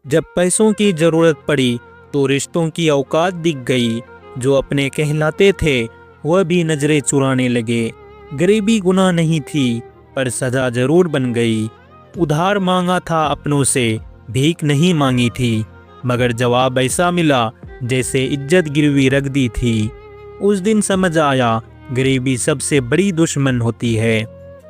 जब पैसों की जरूरत पड़ी तो रिश्तों की औकात दिख गई। जो अपने कहलाते थे वह भी नजरें चुराने लगे। गरीबी गुनाह नहीं थी, पर सजा जरूर बन गई। उधार मांगा था अपनों से, भीख नहीं मांगी थी, मगर जवाब ऐसा मिला जैसे इज्जत गिरवी रख दी थी। उस दिन समझ आया, गरीबी सबसे बड़ी दुश्मन होती है।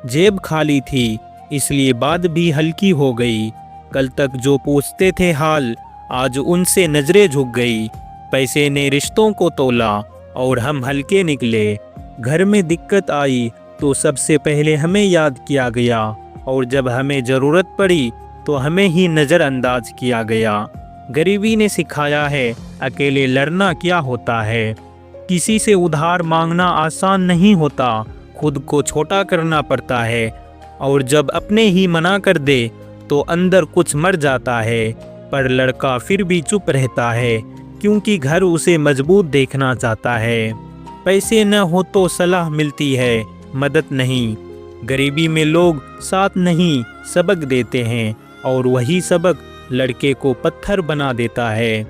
जेब खाली थी, इसलिए बात भी हल्की हो गई। कल तक जो पूछते थे हाल, आज उनसे नजरें झुक गई। पैसे ने रिश्तों को तोला और हम हल्के निकले। घर में दिक्कत आई तो सबसे पहले हमें याद किया गया, और जब हमें ज़रूरत पड़ी तो हमें ही नज़रअंदाज किया गया। गरीबी ने सिखाया है अकेले लड़ना क्या होता है। किसी से उधार मांगना आसान नहीं होता, खुद को छोटा करना पड़ता है, और जब अपने ही मना कर दे तो अंदर कुछ मर जाता है। पर लड़का फिर भी चुप रहता है, क्योंकि घर उसे मजबूत देखना चाहता है। पैसे न हो तो सलाह मिलती है, मदद नहीं। गरीबी में लोग साथ नहीं सबक देते हैं, और वही सबक लड़के को पत्थर बना देता है।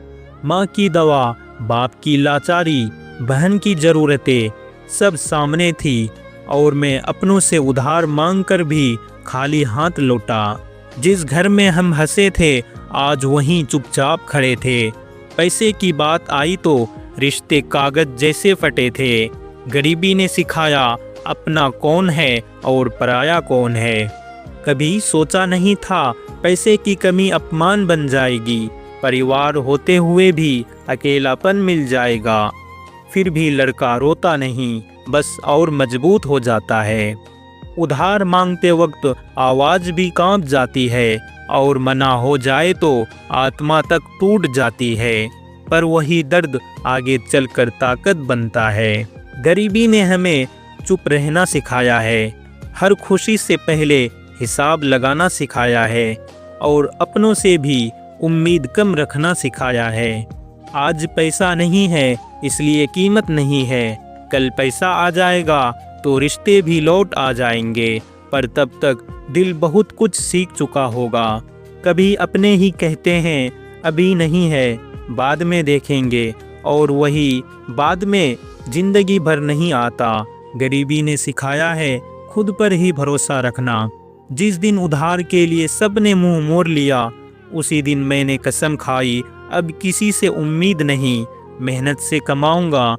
माँ की दवा, बाप की लाचारी, बहन की ज़रूरतें सब सामने थी, और मैं अपनों से उधार मांगकर भी खाली हाथ लौटा। जिस घर में हम हंसे थे, आज वहीं चुपचाप खड़े थे। पैसे की बात आई तो रिश्ते कागज जैसे फटे थे। गरीबी ने सिखाया अपना कौन है और पराया कौन है। कभी सोचा नहीं था पैसे की कमी अपमान बन जाएगी, परिवार होते हुए भी अकेलापन मिल जाएगा। फिर भी लड़का रोता नहीं, बस और मजबूत हो जाता है। उधार मांगते वक्त आवाज़ भी कांप जाती है, और मना हो जाए तो आत्मा तक टूट जाती है, पर वही दर्द आगे चलकर ताकत बनता है। गरीबी ने हमें चुप रहना सिखाया है, हर खुशी से पहले हिसाब लगाना सिखाया है, और अपनों से भी उम्मीद कम रखना सिखाया है। आज पैसा नहीं है इसलिए कीमत नहीं है, कल पैसा आ जाएगा तो रिश्ते भी लौट आ जाएंगे, पर तब तक दिल बहुत कुछ सीख चुका होगा। कभी अपने ही कहते हैं अभी नहीं है, बाद में देखेंगे, और वही बाद में जिंदगी भर नहीं आता। गरीबी ने सिखाया है खुद पर ही भरोसा रखना। जिस दिन उधार के लिए सबने मुंह मोड़ लिया, उसी दिन मैंने कसम खाई अब किसी से उम्मीद नहीं। मेहनत से कमाऊंगा,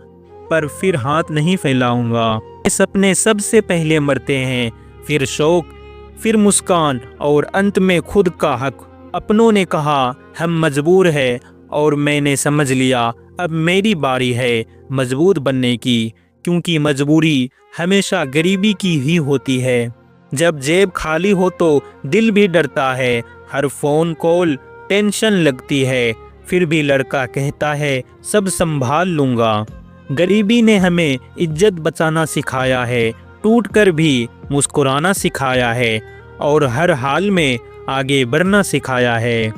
पर फिर हाथ नहीं फैलाऊंगा। सपने सबसे पहले मरते हैं, फिर शौक, फिर मुस्कान, और अंत में खुद का हक। अपनों ने कहा हम मजबूर है, और मैंने समझ लिया अब मेरी बारी है मजबूत बनने की, क्योंकि मजबूरी हमेशा गरीबी की ही होती है। जब जेब खाली हो तो दिल भी डरता है, हर फोन कॉल टेंशन लगती है, फिर भी लड़का कहता है सब संभाल लूँगा। गरीबी ने हमें इज्जत बचाना सिखाया है, टूट कर भी मुस्कुराना सिखाया है, और हर हाल में आगे बढ़ना सिखाया है।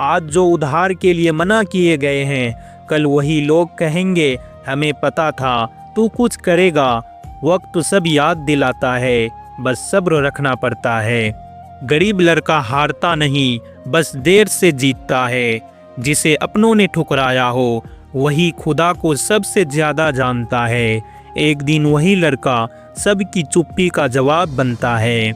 आज जो उधार के लिए मना किए गए हैं, कल वही लोग कहेंगे हमें पता था तू कुछ करेगा। वक्त सब याद दिलाता है, बस सब्र रखना पड़ता है। गरीब लड़का हारता नहीं, बस देर से जीतता है। जिसे अपनों ने ठुकराया हो, वही खुदा को सबसे ज़्यादा जानता है। एक दिन वही लड़का सबकी चुप्पी का जवाब बनता है।